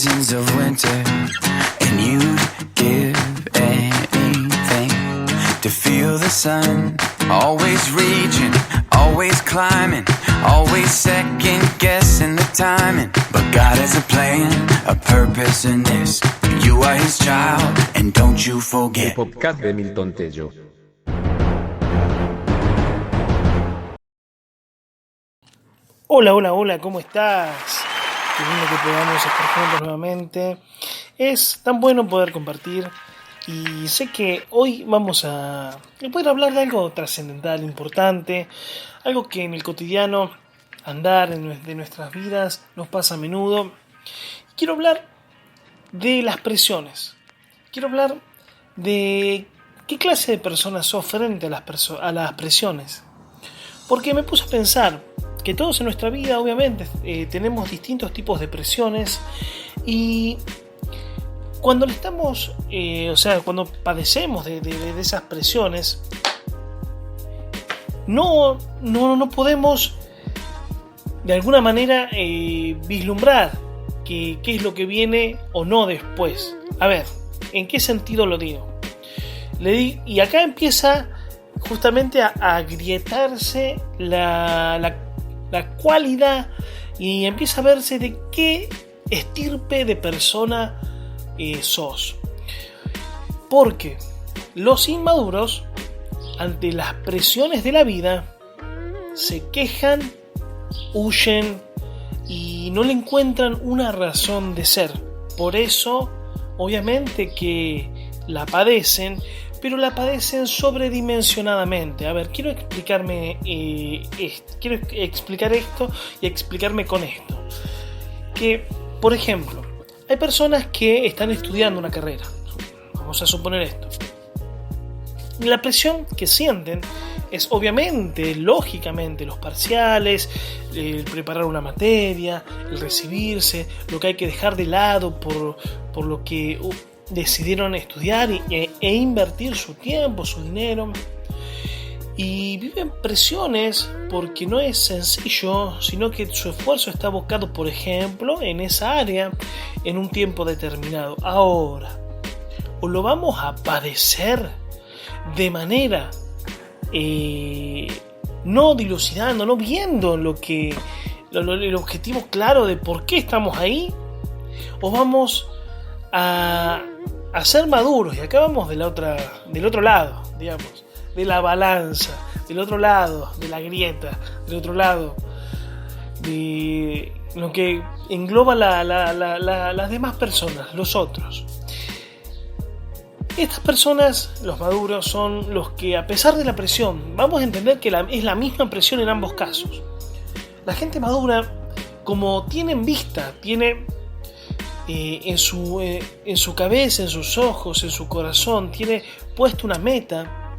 seasons of winter, and you'd give anything to feel the sun. Always reaching, always climbing, always second guessing the timing. But God has a plan, a purpose in this. You are His child, and don't you forget. El podcast de Milton Tello. Hola, ¿cómo estás? Qué lindo que podamos estar juntos nuevamente. Es tan bueno poder compartir y sé que hoy vamos a poder hablar de algo trascendental, importante, algo que en el cotidiano andar de nuestras vidas nos pasa a menudo. Quiero hablar de las presiones. Quiero hablar de qué clase de personas sos frente a las presiones. Porque me puse a pensar que todos en nuestra vida obviamente tenemos distintos tipos de presiones y cuando le estamos, cuando padecemos de esas presiones, no podemos de alguna manera vislumbrar qué es lo que viene o no después. A ver, ¿en qué sentido lo digo? Y acá empieza justamente a agrietarse la cualidad y empieza a verse de qué estirpe de persona sos. Porque los inmaduros, ante las presiones de la vida, se quejan, huyen y no le encuentran una razón de ser. Por eso, obviamente que la padecen, pero la padecen sobredimensionadamente. A ver, quiero explicar esto y explicarme con esto. Que, por ejemplo, hay personas que están estudiando una carrera. Vamos a suponer esto. Y la presión que sienten es obviamente, lógicamente, los parciales, el preparar una materia, el recibirse, lo que hay que dejar de lado por lo que decidieron estudiar e invertir su tiempo, su dinero, y viven presiones porque no es sencillo, sino que su esfuerzo está abocado, por ejemplo, en esa área en un tiempo determinado. Ahora, o lo vamos a padecer de manera no dilucidando, no viendo el objetivo claro de por qué estamos ahí, o vamos a ser maduros, y acá vamos del otro lado, digamos, de la balanza, del otro lado, de la grieta, del otro lado, de lo que engloba las demás personas, los otros. Estas personas, los maduros, son los que, a pesar de la presión, vamos a entender que es la misma presión en ambos casos. La gente madura, como tiene en vista, tiene en su cabeza, en sus ojos, en su corazón, tiene puesta una meta,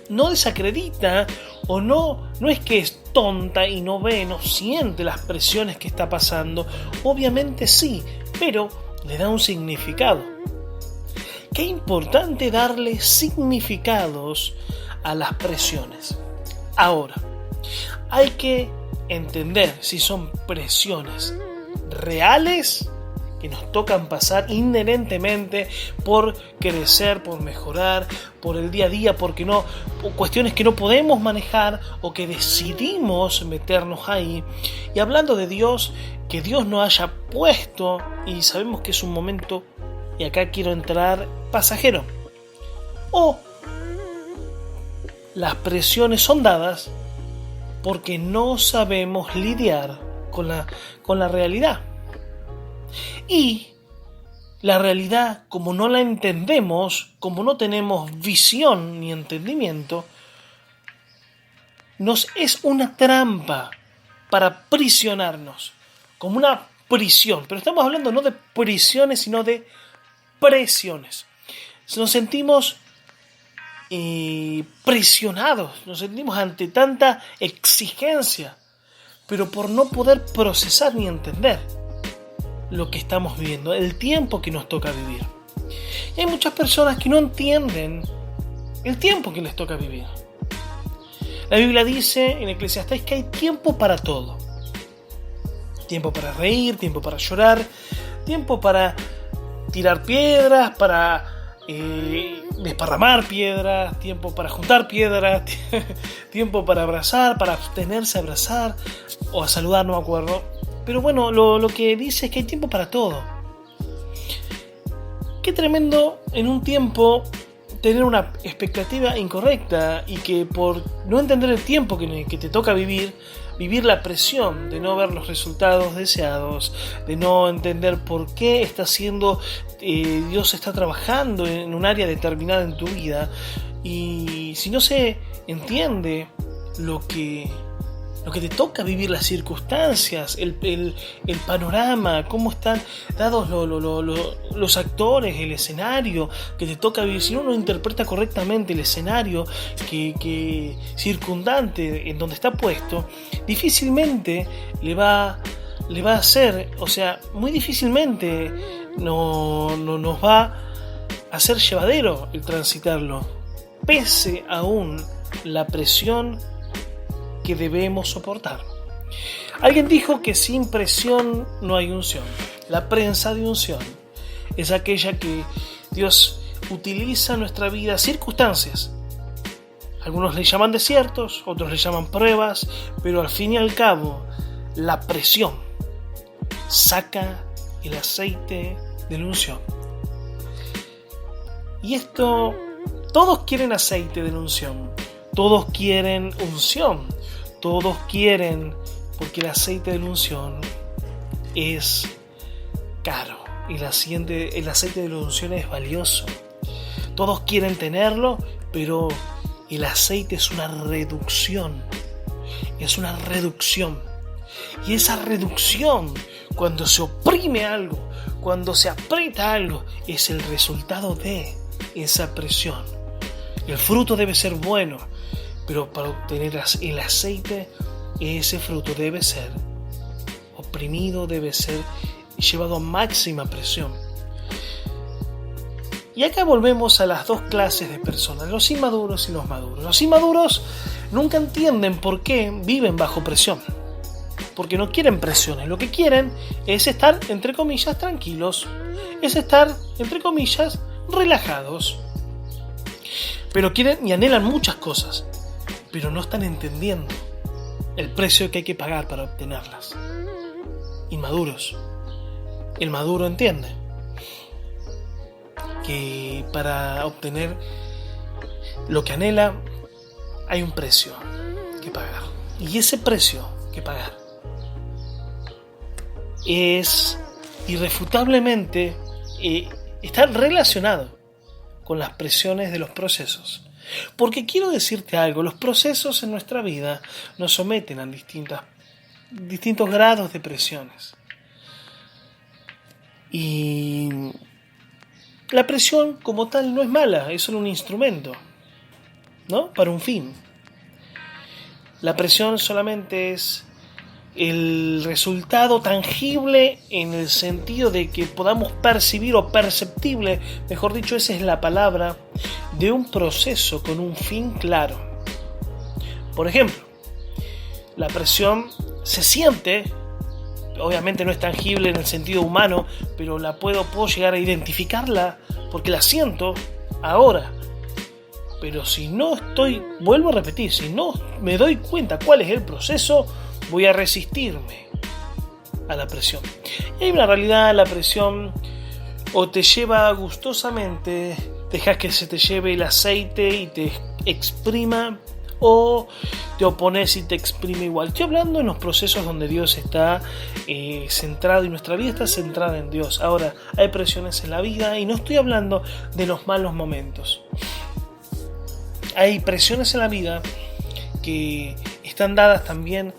no desacredita o no es que es tonta y no ve, no siente las presiones que está pasando. Obviamente sí, pero le da un significado. Qué importante darle significados a las presiones. Ahora, hay que entender si son presiones reales que nos tocan pasar inherentemente por crecer, por mejorar, por el día a día, por cuestiones que no podemos manejar o que decidimos meternos ahí. Y hablando de Dios, que Dios nos haya puesto, y sabemos que es un momento, y acá quiero entrar, pasajero. O las presiones son dadas porque no sabemos lidiar con la realidad. Y la realidad, como no la entendemos, como no tenemos visión ni entendimiento, nos es una trampa para prisionarnos, como una prisión. Pero estamos hablando no de prisiones, sino de presiones. Nos sentimos presionados, nos sentimos ante tanta exigencia, pero por no poder procesar ni entender lo que estamos viviendo, el tiempo que nos toca vivir. Y hay muchas personas que no entienden el tiempo que les toca vivir. La Biblia dice en Eclesiastés que hay tiempo para todo. Tiempo para reír, tiempo para llorar, tiempo para tirar piedras, para desparramar piedras, tiempo para juntar piedras, tiempo para abrazar, para abstenerse a abrazar o a saludar, no me acuerdo. Pero bueno, lo que dice es que hay tiempo para todo. Qué tremendo en un tiempo tener una expectativa incorrecta y que por no entender el tiempo que te toca vivir la presión de no ver los resultados deseados, de no entender por qué Dios está trabajando en un área determinada en tu vida. Y si no se entiende lo que te toca vivir, las circunstancias, el panorama, cómo están dados los actores, el escenario que te toca vivir, si uno no interpreta correctamente el escenario que circundante en donde está puesto, difícilmente le va a hacer, o sea, muy difícilmente nos va a ser llevadero el transitarlo, pese aún la presión que debemos soportar. Alguien dijo que sin presión no hay unción. La prensa de unción es aquella que Dios utiliza en nuestra vida, circunstancias. Algunos le llaman desiertos, otros le llaman pruebas, pero al fin y al cabo, la presión saca el aceite de la unción. Y esto, todos quieren aceite de la unción, todos quieren unción, todos quieren, porque el aceite de la unción es caro, el aceite de la unción es valioso. Todos quieren tenerlo, pero el aceite es una reducción. Es una reducción. Y esa reducción, cuando se oprime algo, cuando se aprieta algo, es el resultado de esa presión. El fruto debe ser bueno, pero para obtener el aceite, ese fruto debe ser oprimido, debe ser llevado a máxima presión. Y acá volvemos a las dos clases de personas, los inmaduros y los maduros. Los inmaduros nunca entienden por qué viven bajo presión, porque no quieren presiones, lo que quieren es estar, entre comillas, tranquilos, es estar, entre comillas, relajados. Pero quieren y anhelan muchas cosas, pero no están entendiendo el precio que hay que pagar para obtenerlas. Inmaduros. El maduro entiende que para obtener lo que anhela hay un precio que pagar. Y ese precio que pagar es irrefutablemente está relacionado con las presiones de los procesos. Porque quiero decirte algo, los procesos en nuestra vida nos someten a distintos grados de presiones. Y la presión como tal no es mala, es solo un instrumento, ¿no? Para un fin. La presión solamente es el resultado tangible en el sentido de que podamos percibir o perceptible, mejor dicho, esa es la palabra, de un proceso con un fin claro. Por ejemplo, la presión se siente, obviamente no es tangible en el sentido humano, pero puedo llegar a identificarla porque la siento ahora. Pero si no vuelvo a repetir, si no me doy cuenta cuál es el proceso, voy a resistirme a la presión. Y hay una realidad, la presión o te lleva gustosamente, dejas que se te lleve el aceite y te exprima, o te opones y te exprime igual. Estoy hablando en los procesos donde Dios está centrado y nuestra vida está centrada en Dios. Ahora, hay presiones en la vida y no estoy hablando de los malos momentos. Hay presiones en la vida que están dadas también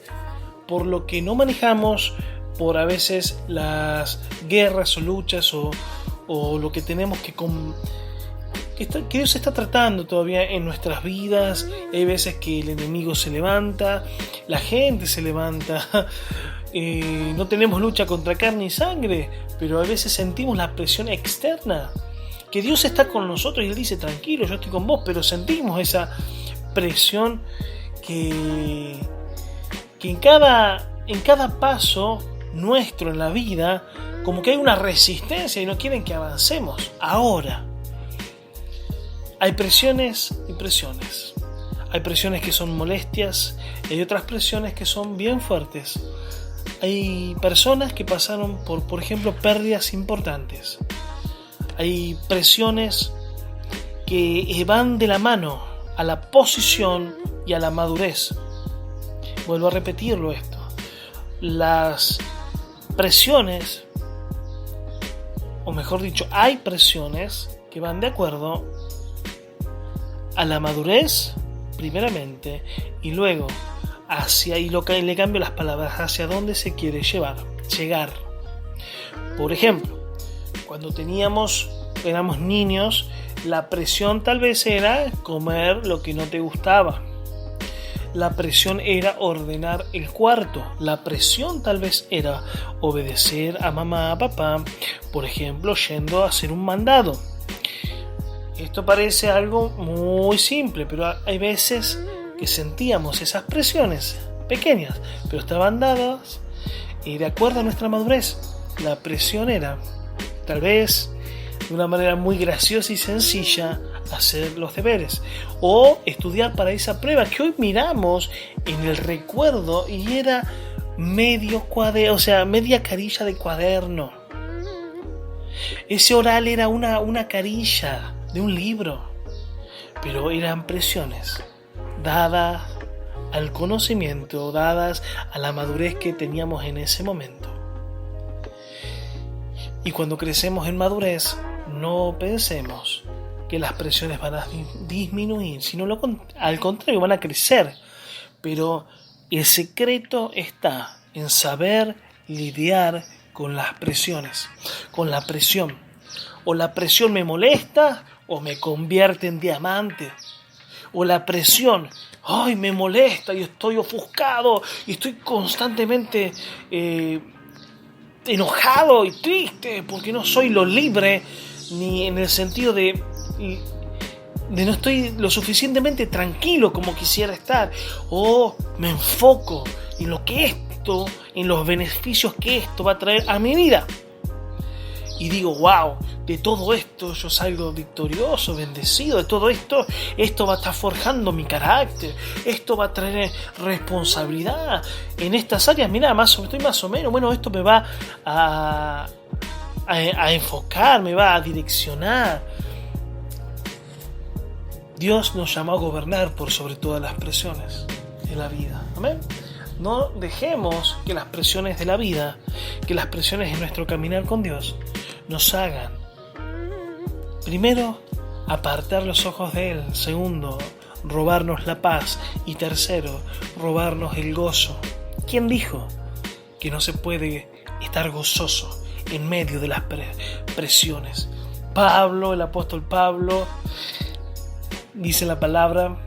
por lo que no manejamos, por a veces las guerras o luchas o lo que tenemos que Dios está tratando todavía en nuestras vidas. Hay veces que el enemigo se levanta, la gente se levanta, no tenemos lucha contra carne y sangre, pero a veces sentimos la presión externa, que Dios está con nosotros y Él dice, tranquilo, yo estoy con vos, pero sentimos esa presión que en cada paso nuestro en la vida, como que hay una resistencia y no quieren que avancemos. Ahora, hay presiones y presiones. Hay presiones que son molestias y hay otras presiones que son bien fuertes. Hay personas que pasaron por ejemplo, pérdidas importantes. Hay presiones que van de la mano a la posición y a la madurez. Vuelvo a repetirlo esto. Las presiones, o mejor dicho, hay presiones que van de acuerdo a la madurez, primeramente, y luego le cambio las palabras, hacia dónde se quiere llegar. Por ejemplo, cuando éramos niños, la presión tal vez era comer lo que no te gustaba. La presión era ordenar el cuarto. La presión tal vez era obedecer a mamá, a papá, por ejemplo, yendo a hacer un mandado. Esto parece algo muy simple, pero hay veces que sentíamos esas presiones pequeñas, pero estaban dadas y de acuerdo a nuestra madurez. La presión era, tal vez de una manera muy graciosa y sencilla, hacer los deberes o estudiar para esa prueba que hoy miramos en el recuerdo y era media carilla de cuaderno. Ese oral era una carilla de un libro, pero eran presiones dadas al conocimiento, dadas a la madurez que teníamos en ese momento. Y cuando crecemos en madurez, no pensemos que las presiones van a disminuir, sino al contrario, van a crecer. Pero el secreto está en saber lidiar con las presiones, con la presión. O la presión me molesta o me convierte en diamante. O la presión, me molesta y estoy ofuscado y estoy constantemente enojado y triste porque no soy lo libre, ni en el sentido de no estoy lo suficientemente tranquilo como quisiera estar. O me enfoco en en los beneficios que esto va a traer a mi vida. Y digo, wow, de todo esto yo salgo victorioso, bendecido. De todo esto va a estar forjando mi carácter. Esto va a traer responsabilidad en estas áreas. Mira, estoy más o menos. Bueno, esto me va a enfocar, me va a direccionar. Dios nos llamó a gobernar por sobre todas las presiones de la vida. Amén. No dejemos que las presiones de la vida, que las presiones en nuestro caminar con Dios nos hagan, primero, apartar los ojos de Él. Segundo, robarnos la paz. Y tercero, robarnos el gozo. ¿Quién dijo que no se puede estar gozoso en medio de las presiones? El apóstol Pablo, dice la palabra,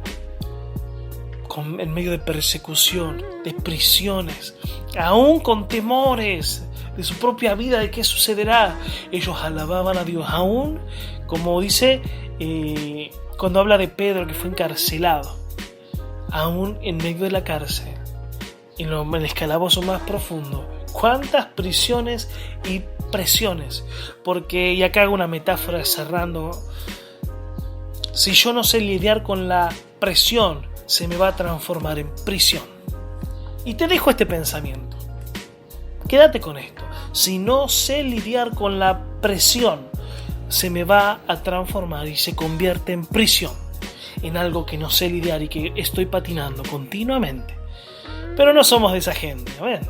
en medio de persecución, de prisiones, aún con temores de su propia vida, de qué sucederá, ellos alababan a Dios, aún, como dice cuando habla de Pedro que fue encarcelado, aún en medio de la cárcel, en el calabozo más profundo. ¿Cuántas prisiones y presiones? Porque, y acá hago una metáfora cerrando, si yo no sé lidiar con la presión, se me va a transformar en prisión. Y te dejo este pensamiento. Quédate con esto. Si no sé lidiar con la presión, se me va a transformar y se convierte en prisión, en algo que no sé lidiar y que estoy patinando continuamente. Pero no somos de esa gente, ¿ven?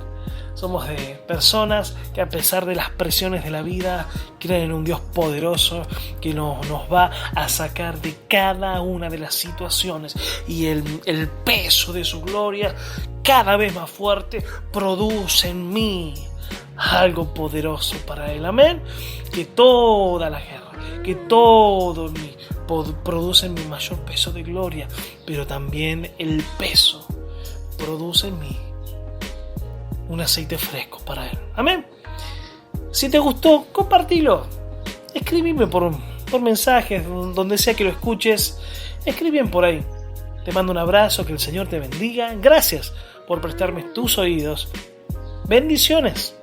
Somos de personas que, a pesar de las presiones de la vida, creen en un Dios poderoso que nos va a sacar de cada una de las situaciones, y el peso de su gloria, cada vez más fuerte, produce en mí algo poderoso para Él. Amén. Que toda la guerra, que todo produce en mí mayor peso de gloria, pero también el peso produce en mí un aceite fresco para Él. Amén. Si te gustó, compartilo. Escribime por mensajes, donde sea que lo escuches. Escribime por ahí. Te mando un abrazo, que el Señor te bendiga. Gracias por prestarme tus oídos. Bendiciones.